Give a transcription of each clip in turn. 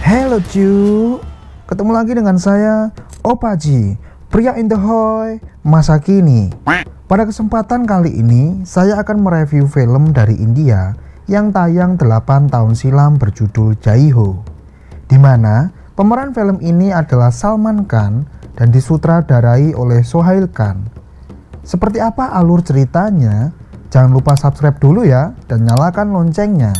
Hello cu, ketemu lagi dengan saya Opaji, pria in the hoy masa kini. Pada kesempatan kali ini saya akan mereview film dari India yang tayang 8 tahun silam berjudul Jai Ho, dimana pemeran film ini adalah Salman Khan dan disutradarai oleh Sohail Khan. Seperti apa alur ceritanya? Jangan lupa subscribe dulu ya dan nyalakan loncengnya.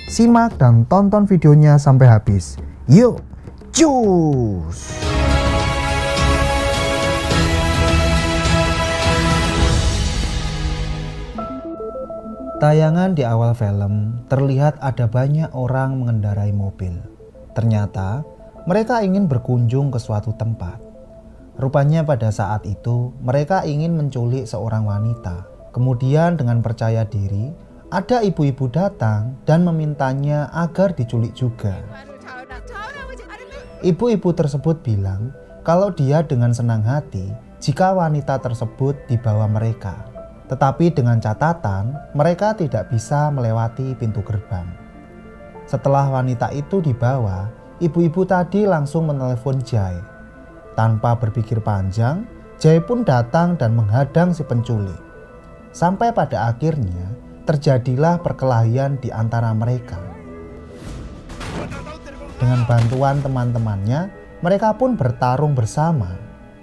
Simak dan tonton videonya sampai habis. Yuk, cus! Tayangan di awal film terlihat ada banyak orang mengendarai mobil. Ternyata mereka ingin berkunjung ke suatu tempat. Rupanya pada saat itu mereka ingin menculik seorang wanita. Kemudian dengan percaya diri, ada ibu-ibu datang dan memintanya agar diculik juga. Ibu-ibu tersebut bilang kalau dia dengan senang hati jika wanita tersebut dibawa mereka. Tetapi dengan catatan mereka tidak bisa melewati pintu gerbang. Setelah wanita itu dibawa, ibu-ibu tadi langsung menelepon Jai. Tanpa berpikir panjang, Jai pun datang dan menghadang si penculik. Sampai pada akhirnya terjadilah perkelahian di antara mereka. Dengan bantuan teman-temannya, mereka pun bertarung bersama.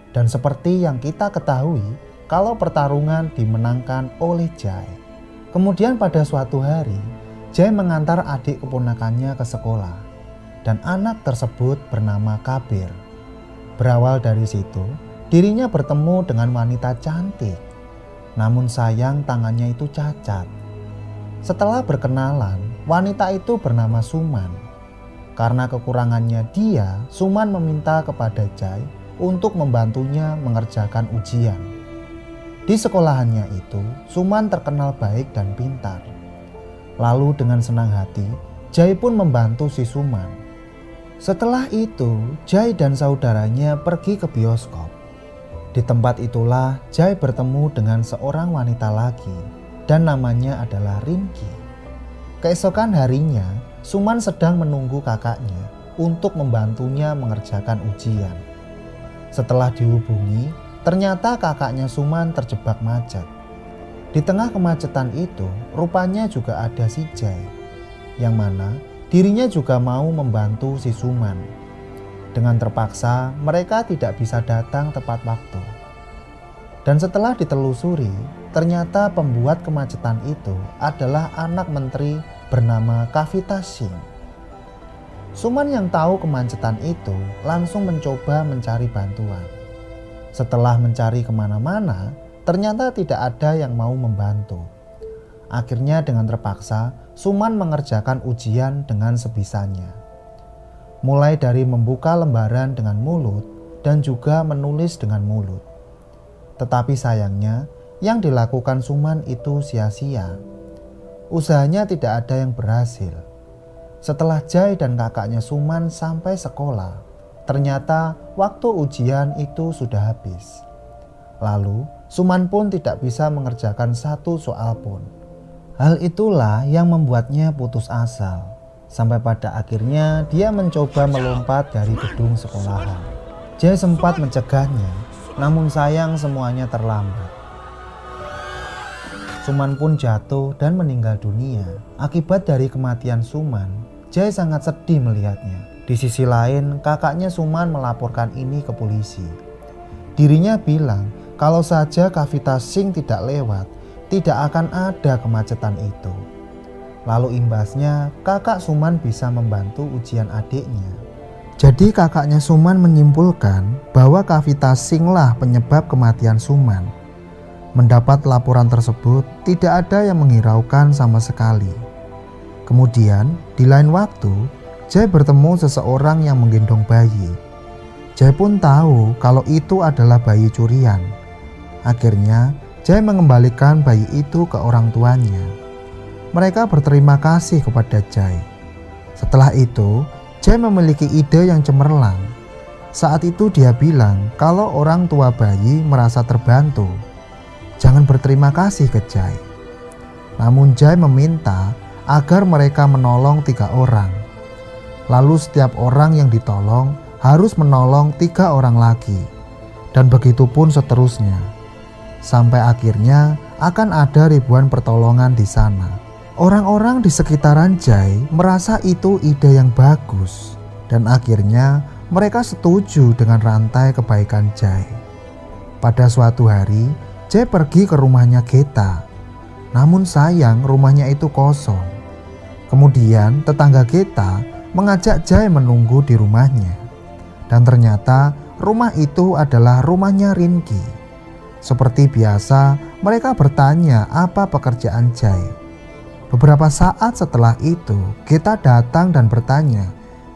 Dan seperti yang kita ketahui, kalau pertarungan dimenangkan oleh Jai. Kemudian pada suatu hari, Jai mengantar adik keponakannya ke sekolah. Dan anak tersebut bernama Kabir. Berawal dari situ, dirinya bertemu dengan wanita cantik. Namun sayang tangannya itu cacat. Setelah berkenalan, wanita itu bernama Suman. Karena kekurangannya dia, Suman meminta kepada Jai untuk membantunya mengerjakan ujian. Di sekolahannya itu, Suman terkenal baik dan pintar. Lalu dengan senang hati, Jai pun membantu si Suman. Setelah itu, Jai dan saudaranya pergi ke bioskop. Di tempat itulah Jai bertemu dengan seorang wanita lagi dan namanya adalah Rinki. Keesokan harinya, Suman sedang menunggu kakaknya untuk membantunya mengerjakan ujian. Setelah dihubungi, ternyata kakaknya Suman terjebak macet. Di tengah kemacetan itu, rupanya juga ada si Jai, yang mana dirinya juga mau membantu si Suman. Dengan terpaksa, mereka tidak bisa datang tepat waktu. Dan setelah ditelusuri, ternyata pembuat kemacetan itu adalah anak menteri bernama Kavita Singh. Suman yang tahu kemacetan itu langsung mencoba mencari bantuan. Setelah mencari kemana-mana, ternyata tidak ada yang mau membantu. Akhirnya dengan terpaksa, Suman mengerjakan ujian dengan sebisanya. Mulai dari membuka lembaran dengan mulut dan juga menulis dengan mulut. Tetapi sayangnya, yang dilakukan Suman itu sia-sia. Usahanya tidak ada yang berhasil. Setelah Jai dan kakaknya Suman sampai sekolah, ternyata waktu ujian itu sudah habis. Lalu, Suman pun tidak bisa mengerjakan satu soal pun. Hal itulah yang membuatnya putus asa. Sampai pada akhirnya dia mencoba melompat dari gedung sekolahan. Jai sempat mencegahnya, namun sayang semuanya terlambat. Suman pun jatuh dan meninggal dunia. Akibat dari kematian Suman, Jai sangat sedih melihatnya. Di sisi lain, kakaknya Suman melaporkan ini ke polisi. Dirinya bilang kalau saja Kavita Singh tidak lewat, tidak akan ada kemacetan itu. Lalu imbasnya, kakak Suman bisa membantu ujian adiknya. Jadi kakaknya Suman menyimpulkan bahwa Kavita Singh lah penyebab kematian Suman. Mendapat laporan tersebut, tidak ada yang menghiraukan sama sekali. Kemudian, di lain waktu, Jai bertemu seseorang yang menggendong bayi. Jai pun tahu kalau itu adalah bayi curian. Akhirnya, Jai mengembalikan bayi itu ke orang tuanya. Mereka berterima kasih kepada Jai. Setelah itu, Jai memiliki ide yang cemerlang. Saat itu dia bilang kalau orang tua bayi merasa terbantu. Jangan berterima kasih ke Jai. Namun Jai meminta agar mereka menolong 3 orang. Lalu setiap orang yang ditolong harus menolong 3 orang lagi. Dan begitu pun seterusnya. Sampai akhirnya akan ada ribuan pertolongan di sana. Orang-orang di sekitaran Jai merasa itu ide yang bagus. Dan akhirnya mereka setuju dengan rantai kebaikan Jai. Pada suatu hari, Jai pergi ke rumahnya Geta. Namun sayang rumahnya itu kosong. Kemudian tetangga Geta mengajak Jai menunggu di rumahnya. Dan ternyata rumah itu adalah rumahnya Rinki. Seperti biasa, mereka bertanya apa pekerjaan Jai. Beberapa saat setelah itu, Geta datang dan bertanya,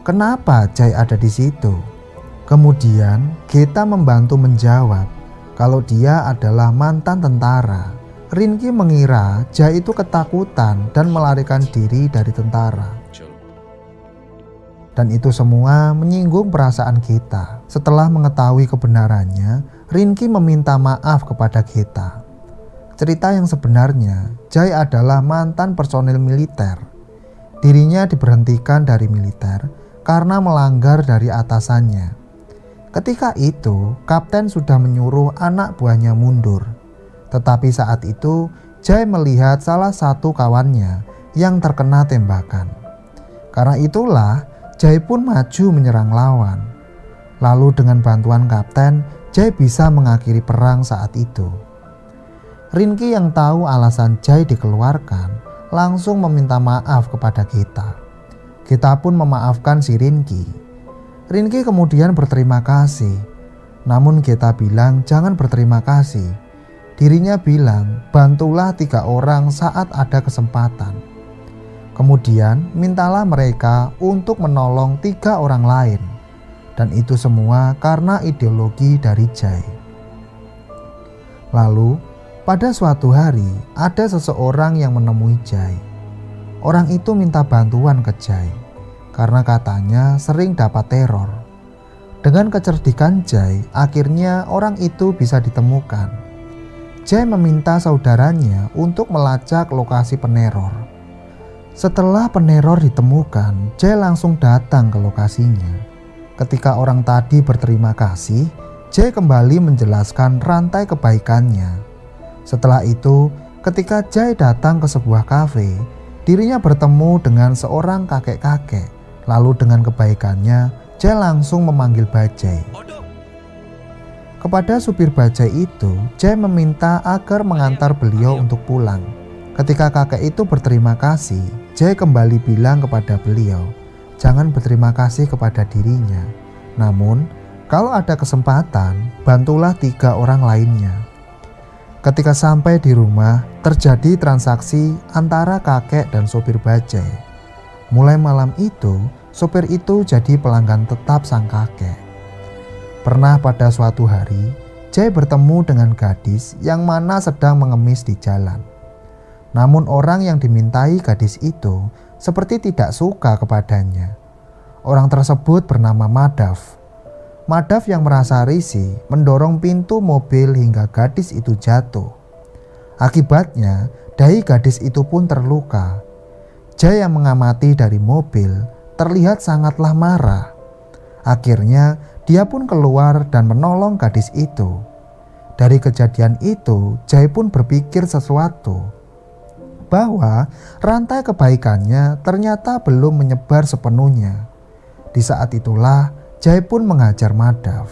kenapa Jai ada di situ? Kemudian Geta membantu menjawab kalau dia adalah mantan tentara. Rinki mengira Jai itu ketakutan dan melarikan diri dari tentara. Dan itu semua menyinggung perasaan Geta. Setelah mengetahui kebenarannya, Rinki meminta maaf kepada Geta. Cerita yang sebenarnya, Jai adalah mantan personil militer. Dirinya diberhentikan dari militer karena melanggar dari atasannya. Ketika itu, kapten sudah menyuruh anak buahnya mundur. Tetapi saat itu, Jai melihat salah satu kawannya yang terkena tembakan. Karena itulah, Jai pun maju menyerang lawan. Lalu dengan bantuan kapten, Jai bisa mengakhiri perang saat itu. Rinki yang tahu alasan Jai dikeluarkan, langsung meminta maaf kepada Geta. Geta pun memaafkan si Rinki. Rinki kemudian berterima kasih. Namun Geta bilang jangan berterima kasih. Dirinya bilang, bantulah 3 orang saat ada kesempatan. Kemudian mintalah mereka untuk menolong 3 orang lain. Dan itu semua karena ideologi dari Jai. Lalu pada suatu hari ada seseorang yang menemui Jai. Orang itu minta bantuan ke Jai karena katanya sering dapat teror. Dengan kecerdikan Jai, akhirnya orang itu bisa ditemukan. Jai meminta saudaranya untuk melacak lokasi peneror. Setelah peneror ditemukan, Jai langsung datang ke lokasinya. Ketika orang tadi berterima kasih, Jai kembali menjelaskan rantai kebaikannya. Setelah itu, ketika Jai datang ke sebuah kafe, dirinya bertemu dengan seorang kakek-kakek. Lalu dengan kebaikannya, Jai langsung memanggil bajai. Kepada supir bajai itu, Jai meminta agar mengantar beliau untuk pulang. Ketika kakek itu berterima kasih, Jai kembali bilang kepada beliau, jangan berterima kasih kepada dirinya. Namun, kalau ada kesempatan, bantulah 3 orang lainnya. Ketika sampai di rumah, terjadi transaksi antara kakek dan sopir bajai. Mulai malam itu, sopir itu jadi pelanggan tetap sang kakek. Pernah pada suatu hari, Jai bertemu dengan gadis yang mana sedang mengemis di jalan. Namun orang yang dimintai gadis itu seperti tidak suka kepadanya. Orang tersebut bernama Madhav. Madhav yang merasa risih mendorong pintu mobil hingga gadis itu jatuh. Akibatnya dahi gadis itu pun terluka. Jai yang mengamati dari mobil terlihat sangatlah marah. Akhirnya dia pun keluar dan menolong gadis itu. Dari kejadian itu, Jai pun berpikir sesuatu. Bahwa rantai kebaikannya ternyata belum menyebar sepenuhnya. Di saat itulah Jai pun mengajar Madhav.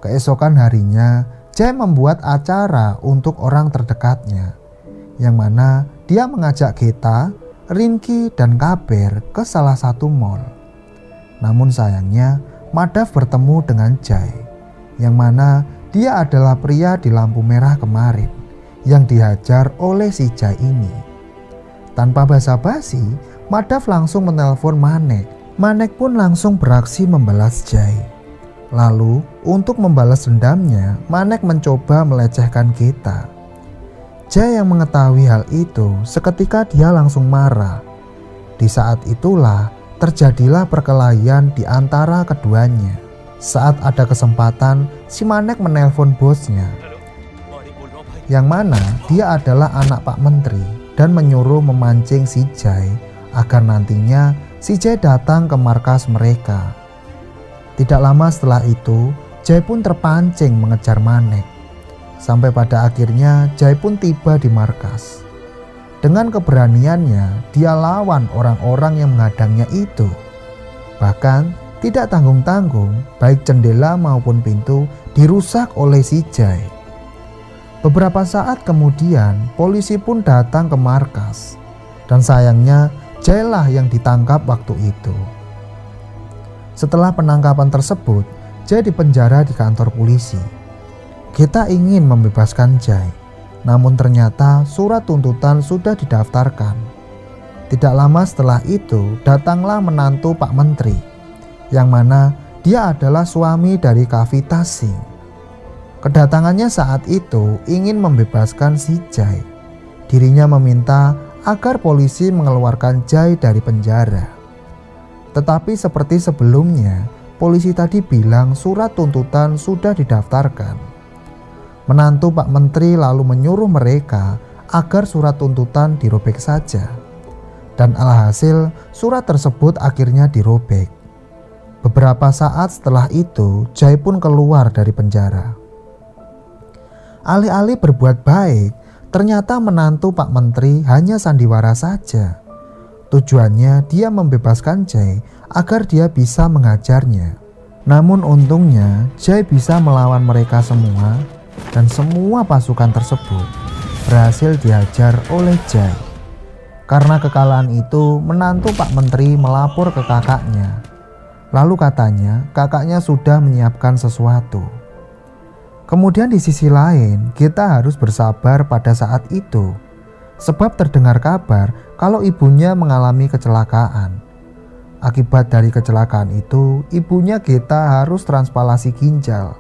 Keesokan harinya Jai membuat acara untuk orang terdekatnya, yang mana dia mengajak Geta, Rinki, dan Kaber ke salah satu mall. Namun sayangnya Madhav bertemu dengan Jai, yang mana dia adalah pria di lampu merah kemarin yang dihajar oleh si Jai ini. Tanpa basa-basi, Madhav langsung menelpon Manek. Manek pun langsung beraksi membalas Jai. Lalu, untuk membalas dendamnya, Manek mencoba melecehkan Geta. Jai yang mengetahui hal itu, seketika dia langsung marah. Di saat itulah, terjadilah perkelahian di antara keduanya. Saat ada kesempatan, si Manek menelpon bosnya, yang mana dia adalah anak Pak Menteri, dan menyuruh memancing si Jai agar nantinya si Jai datang ke markas mereka. Tidak lama setelah itu, Jai pun terpancing mengejar Manek. Sampai pada akhirnya Jai pun tiba di markas. Dengan keberaniannya, dia lawan orang-orang yang menghadangnya itu. Bahkan tidak tanggung-tanggung, baik jendela maupun pintu dirusak oleh si Jai. Beberapa saat kemudian, polisi pun datang ke markas. Dan sayangnya, Jai lah yang ditangkap waktu itu. Setelah penangkapan tersebut, Jai dipenjara di kantor polisi. Kita ingin membebaskan Jai, namun ternyata surat tuntutan sudah didaftarkan. Tidak lama setelah itu, datanglah menantu Pak Menteri, yang mana dia adalah suami dari Kavita Singh. Kedatangannya saat itu ingin membebaskan si Jai. Dirinya meminta agar polisi mengeluarkan Jai dari penjara. Tetapi seperti sebelumnya, polisi tadi bilang surat tuntutan sudah didaftarkan. Menantu Pak Menteri lalu menyuruh mereka agar surat tuntutan dirobek saja. Dan alhasil surat tersebut akhirnya dirobek. Beberapa saat setelah itu, Jai pun keluar dari penjara. Alih-alih berbuat baik, ternyata menantu Pak Menteri hanya sandiwara saja. Tujuannya dia membebaskan Jai agar dia bisa mengajarnya. Namun untungnya Jai bisa melawan mereka semua, dan semua pasukan tersebut berhasil dihajar oleh Jai. Karena kekalahan itu, menantu Pak Menteri melapor ke kakaknya. Lalu katanya kakaknya sudah menyiapkan sesuatu. Kemudian di sisi lain, kita harus bersabar pada saat itu. Sebab terdengar kabar kalau ibunya mengalami kecelakaan. Akibat dari kecelakaan itu, ibunya kita harus transplantasi ginjal.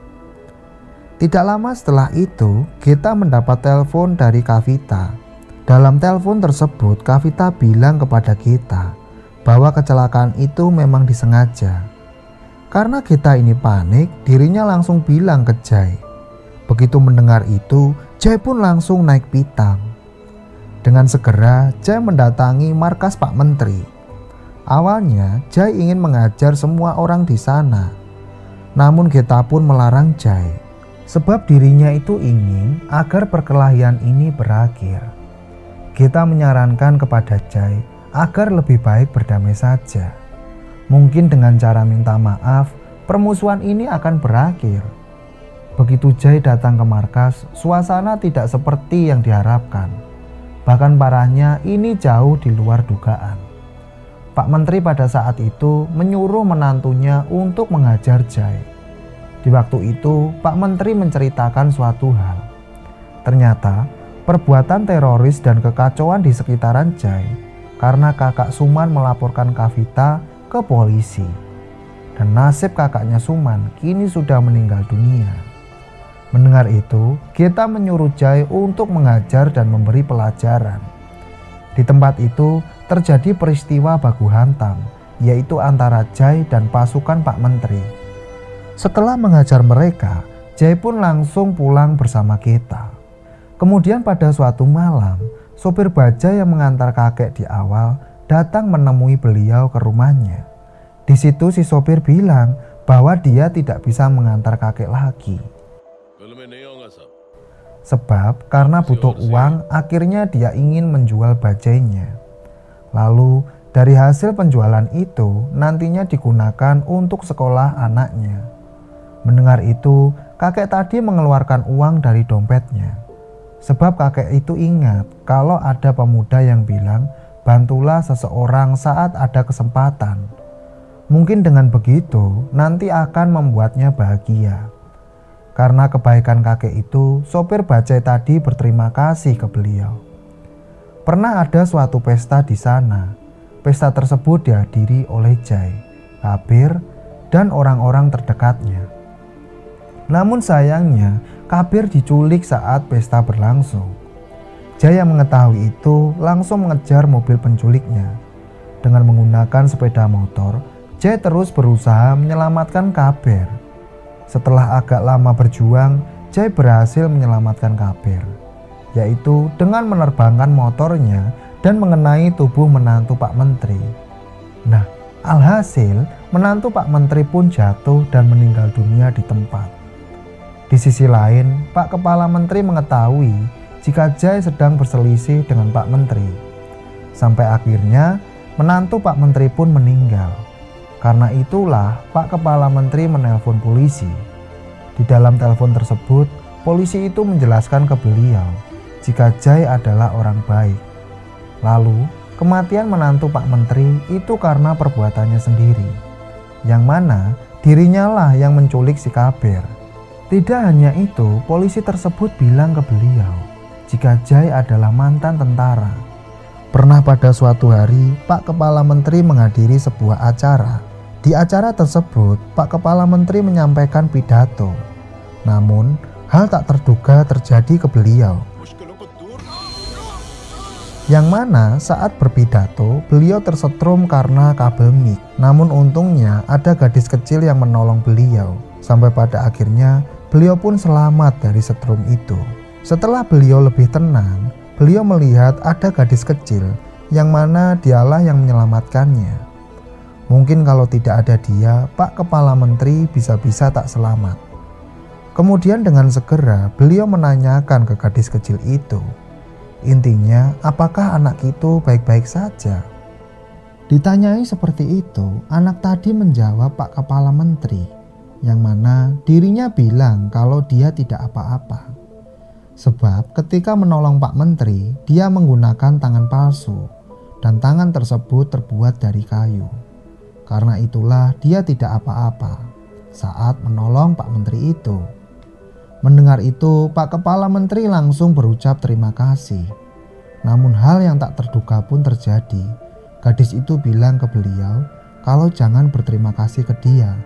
Tidak lama setelah itu, kita mendapat telepon dari Kavita. Dalam telepon tersebut, Kavita bilang kepada kita bahwa kecelakaan itu memang disengaja. Karena kita ini panik, dirinya langsung bilang ke Jai. Begitu mendengar itu, Jai pun langsung naik pitam. Dengan segera, Jai mendatangi markas Pak Menteri. Awalnya, Jai ingin mengajar semua orang di sana. Namun kita pun melarang Jai. Sebab dirinya itu ingin agar perkelahian ini berakhir. Kita menyarankan kepada Jai agar lebih baik berdamai saja. Mungkin dengan cara minta maaf, permusuhan ini akan berakhir. Begitu Jai datang ke markas, suasana tidak seperti yang diharapkan. Bahkan parahnya ini jauh di luar dugaan. Pak Menteri pada saat itu menyuruh menantunya untuk menghajar Jai. Di waktu itu Pak Menteri menceritakan suatu hal. Ternyata perbuatan teroris dan kekacauan di sekitaran Jai karena kakak Suman melaporkan Kavita ke polisi. Dan nasib kakaknya Suman kini sudah meninggal dunia. Mendengar itu, kita menyuruh Jai untuk mengajar dan memberi pelajaran. Di tempat itu terjadi peristiwa baku hantam, yaitu antara Jai dan pasukan Pak Menteri. Setelah mengajar mereka, Jai pun langsung pulang bersama kita. Kemudian pada suatu malam, sopir baja yang mengantar kakek di awal datang menemui beliau ke rumahnya. Di situ si sopir bilang bahwa dia tidak bisa mengantar kakek lagi. Sebab karena butuh uang, akhirnya dia ingin menjual bajainya. Lalu dari hasil penjualan itu nantinya digunakan untuk sekolah anaknya. Mendengar itu, kakek tadi mengeluarkan uang dari dompetnya. Sebab kakek itu ingat kalau ada pemuda yang bilang, bantulah seseorang saat ada kesempatan. Mungkin dengan begitu nanti akan membuatnya bahagia. Karena kebaikan kakek itu, sopir bajai tadi berterima kasih ke beliau. Pernah ada suatu pesta di sana. Pesta tersebut dihadiri oleh Jai, Kabir, dan orang-orang terdekatnya. Namun sayangnya, Kabir diculik saat pesta berlangsung. Jai yang mengetahui itu langsung mengejar mobil penculiknya. Dengan menggunakan sepeda motor, Jai terus berusaha menyelamatkan Kabir. Setelah agak lama berjuang, Jai berhasil menyelamatkan Kabir, yaitu dengan menerbangkan motornya dan mengenai tubuh menantu Pak Menteri. Nah, alhasil menantu Pak Menteri pun jatuh dan meninggal dunia di tempat. Di sisi lain, Pak Kepala Menteri mengetahui jika Jai sedang berselisih dengan Pak Menteri. Sampai akhirnya menantu Pak Menteri pun meninggal. Karena itulah Pak Kepala Menteri menelpon polisi. Di dalam telepon tersebut, polisi itu menjelaskan ke beliau jika Jai adalah orang baik. Lalu, kematian menantu Pak Menteri itu karena perbuatannya sendiri, yang mana dirinya lah yang menculik si Kabir. Tidak hanya itu, polisi tersebut bilang ke beliau jika Jai adalah mantan tentara. Pernah pada suatu hari, Pak Kepala Menteri menghadiri sebuah acara. Di acara tersebut, Pak Kepala Menteri menyampaikan pidato. Namun, hal tak terduga terjadi ke beliau. Yang mana saat berpidato, beliau tersetrum karena kabel mic. Namun untungnya ada gadis kecil yang menolong beliau. Sampai pada akhirnya, beliau pun selamat dari setrum itu. Setelah beliau lebih tenang, beliau melihat ada gadis kecil yang mana dialah yang menyelamatkannya. Mungkin kalau tidak ada dia, Pak Kepala Menteri bisa-bisa tak selamat. Kemudian dengan segera beliau menanyakan ke gadis kecil itu. Intinya, apakah anak itu baik-baik saja? Ditanyai seperti itu, anak tadi menjawab Pak Kepala Menteri, yang mana dirinya bilang kalau dia tidak apa-apa. Sebab ketika menolong Pak Menteri, dia menggunakan tangan palsu, dan tangan tersebut terbuat dari kayu. Karena itulah dia tidak apa-apa saat menolong Pak Menteri itu. Mendengar itu, Pak Kepala Menteri langsung berucap terima kasih. Namun hal yang tak terduga pun terjadi. Gadis itu bilang ke beliau kalau jangan berterima kasih ke dia,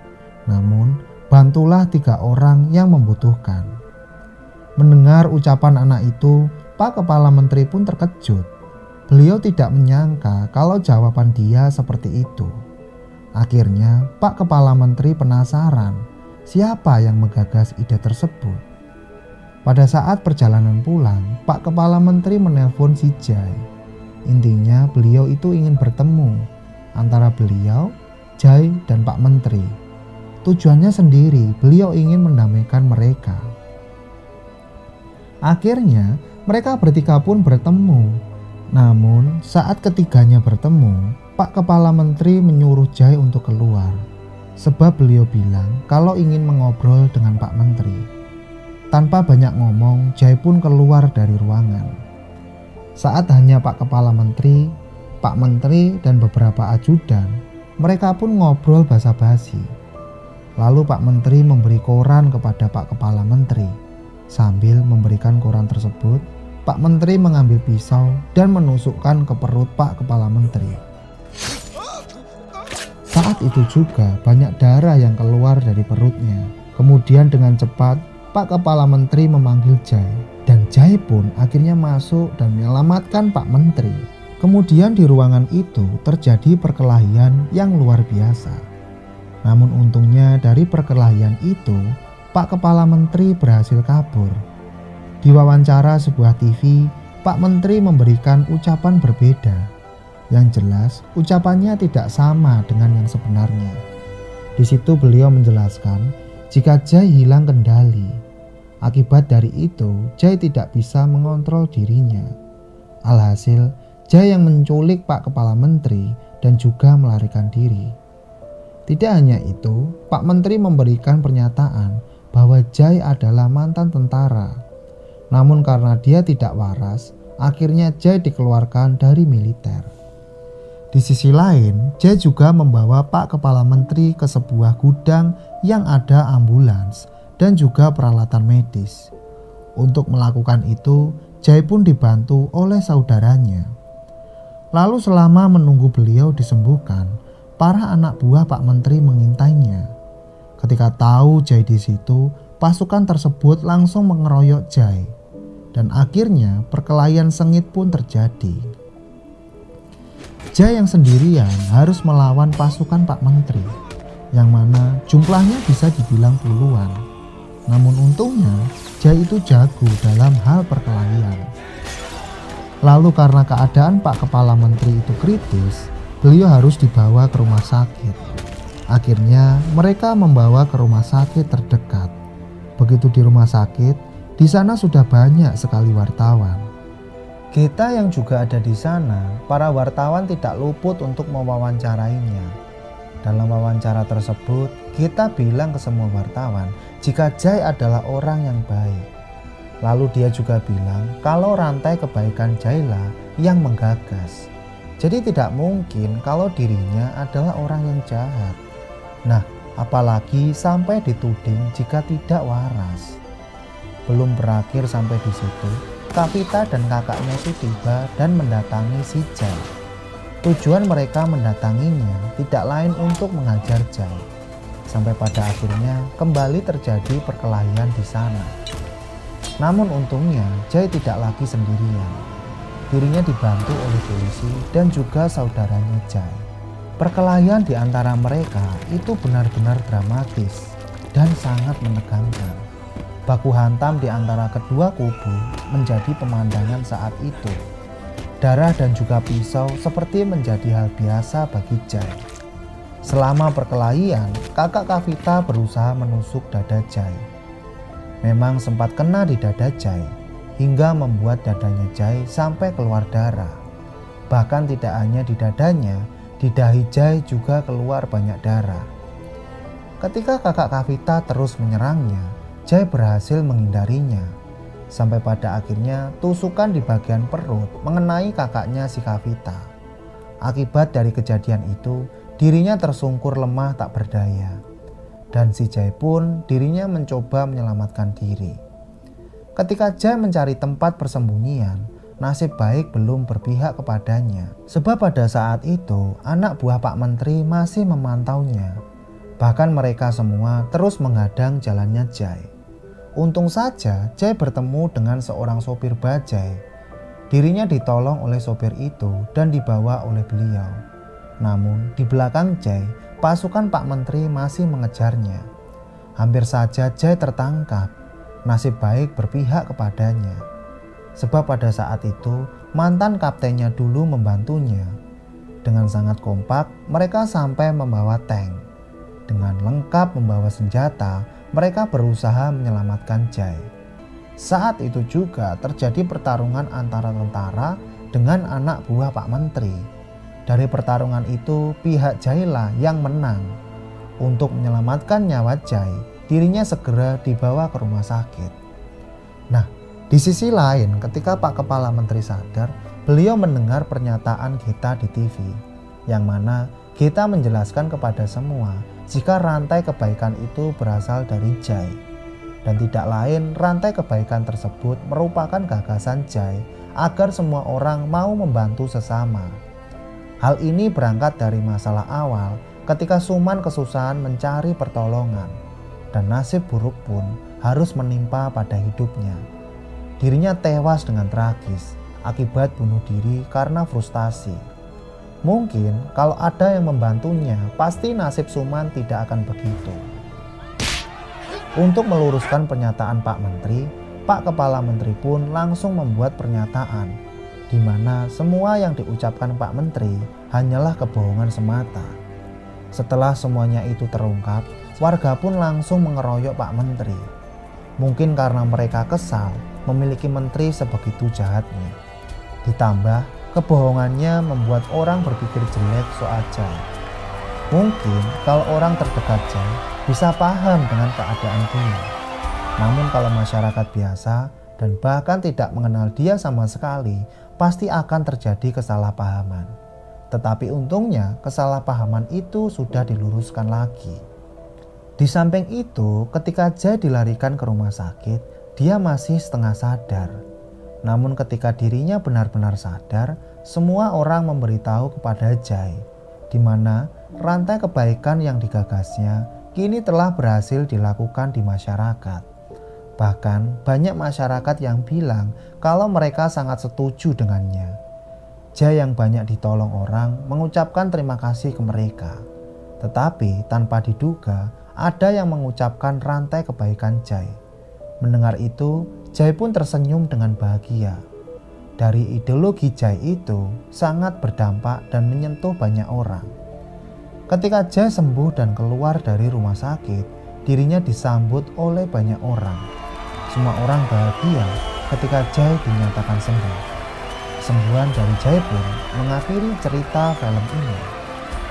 namun bantulah 3 orang yang membutuhkan. Mendengar ucapan anak itu, Pak Kepala Menteri pun terkejut. Beliau tidak menyangka kalau jawaban dia seperti itu. Akhirnya Pak Kepala Menteri penasaran siapa yang menggagas ide tersebut. Pada saat perjalanan pulang, Pak Kepala Menteri menelpon si Jai. Intinya beliau itu ingin bertemu antara beliau, Jai, dan Pak Menteri. Tujuannya sendiri, beliau ingin mendamaikan mereka. Akhirnya mereka bertiga pun bertemu. Namun saat ketiganya bertemu, Pak Kepala Menteri menyuruh Jai untuk keluar. Sebab beliau bilang kalau ingin mengobrol dengan Pak Menteri. Tanpa banyak ngomong, Jai pun keluar dari ruangan. Saat hanya Pak Kepala Menteri, Pak Menteri, dan beberapa ajudan, mereka pun ngobrol basa-basi. Lalu Pak Menteri memberi koran kepada Pak Kepala Menteri. Sambil memberikan koran tersebut, Pak Menteri mengambil pisau dan menusukkan ke perut Pak Kepala Menteri. Saat itu juga banyak darah yang keluar dari perutnya. Kemudian dengan cepat Pak Kepala Menteri memanggil Jai, dan Jai pun akhirnya masuk dan menyelamatkan Pak Menteri. Kemudian di ruangan itu terjadi perkelahian yang luar biasa. Namun untungnya dari perkelahian itu, Pak Kepala Menteri berhasil kabur. Di wawancara sebuah TV, Pak Menteri memberikan ucapan berbeda. Yang jelas, ucapannya tidak sama dengan yang sebenarnya. Di situ beliau menjelaskan jika Jai hilang kendali. Akibat dari itu, Jai tidak bisa mengontrol dirinya. Alhasil, Jai yang menculik Pak Kepala Menteri dan juga melarikan diri. Tidak hanya itu, Pak Menteri memberikan pernyataan bahwa Jai adalah mantan tentara. Namun karena dia tidak waras, akhirnya Jai dikeluarkan dari militer. Di sisi lain, Jai juga membawa Pak Kepala Menteri ke sebuah gudang yang ada ambulans dan juga peralatan medis. Untuk melakukan itu, Jai pun dibantu oleh saudaranya. Lalu selama menunggu beliau disembuhkan, para anak buah Pak Menteri mengintainya. Ketika tahu Jai di situ, pasukan tersebut langsung mengeroyok Jai. Dan akhirnya perkelahian sengit pun terjadi. Jai yang sendirian harus melawan pasukan Pak Menteri, yang mana jumlahnya bisa dibilang puluhan. Namun untungnya Jai itu jago dalam hal perkelahian. Lalu karena keadaan Pak Kepala Menteri itu kritis, beliau harus dibawa ke rumah sakit. Akhirnya mereka membawa ke rumah sakit terdekat. Begitu di rumah sakit, di sana sudah banyak sekali wartawan. Kita yang juga ada di sana, para wartawan tidak luput untuk mewawancarainya. Dalam wawancara tersebut, kita bilang ke semua wartawan jika Jai adalah orang yang baik. Lalu dia juga bilang kalau rantai kebaikan Jailah yang menggagas. Jadi tidak mungkin kalau dirinya adalah orang yang jahat. Nah, apalagi sampai dituding jika tidak waras. Belum berakhir sampai di situ, Kavita dan kakaknya itu tiba dan mendatangi si Jai. Tujuan mereka mendatanginya tidak lain untuk mengajar Jai. Sampai pada akhirnya kembali terjadi perkelahian di sana. Namun untungnya Jai tidak lagi sendirian. Dirinya dibantu oleh polisi dan juga saudaranya Jai. Perkelahian di antara mereka itu benar-benar dramatis dan sangat menegangkan. Baku hantam di antara kedua kubu menjadi pemandangan saat itu. Darah dan juga pisau seperti menjadi hal biasa bagi Jai. Selama perkelahian, kakak Kavita berusaha menusuk dada Jai. Memang sempat kena di dada Jai, hingga membuat dadanya Jai sampai keluar darah. Bahkan tidak hanya di dadanya, di dahi Jai juga keluar banyak darah. Ketika kakak Kavita terus menyerangnya, Jai berhasil menghindarinya. Sampai pada akhirnya tusukan di bagian perut mengenai kakaknya si Kavita. Akibat dari kejadian itu, dirinya tersungkur lemah tak berdaya. Dan si Jai pun dirinya mencoba menyelamatkan diri. Ketika Jai mencari tempat persembunyian, nasib baik belum berpihak kepadanya. Sebab pada saat itu anak buah Pak Menteri masih memantaunya. Bahkan mereka semua terus menghadang jalannya Jai. Untung saja Jai bertemu dengan seorang sopir bajai. Dirinya ditolong oleh sopir itu dan dibawa oleh beliau. Namun di belakang Jai, pasukan Pak Menteri masih mengejarnya. Hampir saja Jai tertangkap. Nasib baik berpihak kepadanya. Sebab pada saat itu mantan kaptennya dulu membantunya. Dengan sangat kompak mereka sampai membawa tank. Dengan lengkap membawa senjata, mereka berusaha menyelamatkan Jai. Saat itu juga terjadi pertarungan antara tentara dengan anak buah Pak Menteri. Dari pertarungan itu pihak Jailah yang menang. Untuk menyelamatkan nyawa Jai, dirinya segera dibawa ke rumah sakit. Nah, di sisi lain ketika Pak Kepala Menteri sadar, beliau mendengar pernyataan Gita di TV. Yang mana Gita menjelaskan kepada semua jika rantai kebaikan itu berasal dari Jai. Dan tidak lain rantai kebaikan tersebut merupakan gagasan Jai agar semua orang mau membantu sesama. Hal ini berangkat dari masalah awal ketika Suman kesusahan mencari pertolongan. Dan nasib buruk pun harus menimpa pada hidupnya. Dirinya tewas dengan tragis akibat bunuh diri karena frustasi. Mungkin kalau ada yang membantunya, pasti nasib Suman tidak akan begitu. Untuk meluruskan pernyataan Pak Menteri, Pak Kepala Menteri pun langsung membuat pernyataan di mana semua yang diucapkan Pak Menteri hanyalah kebohongan semata. Setelah semuanya itu terungkap, warga pun langsung mengeroyok Pak Menteri. Mungkin karena mereka kesal memiliki menteri sebegitu jahatnya. Ditambah kebohongannya membuat orang berpikir jelek soal Jai. Mungkin kalau orang terdekat Jai bisa paham dengan keadaan dia. Namun kalau masyarakat biasa dan bahkan tidak mengenal dia sama sekali, pasti akan terjadi kesalahpahaman. Tetapi untungnya kesalahpahaman itu sudah diluruskan lagi. Di samping itu, ketika Jai dilarikan ke rumah sakit, dia masih setengah sadar. Namun ketika dirinya benar-benar sadar, semua orang memberitahu kepada Jai, di mana rantai kebaikan yang digagasnya kini telah berhasil dilakukan di masyarakat. Bahkan banyak masyarakat yang bilang kalau mereka sangat setuju dengannya. Jai yang banyak ditolong orang mengucapkan terima kasih ke mereka. Tetapi tanpa diduga ada yang mengucapkan rantai kebaikan Jai. Mendengar itu, Jai pun tersenyum dengan bahagia. dari ideologi Jai itu sangat berdampak dan menyentuh banyak orang. Ketika Jai sembuh dan keluar dari rumah sakit, dirinya disambut oleh banyak orang. Semua orang bahagia ketika Jai dinyatakan sembuh. Kesembuhan dari Jai pun mengakhiri cerita film ini.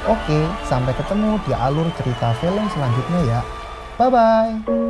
Oke, sampai ketemu di alur cerita film selanjutnya ya. Bye-bye.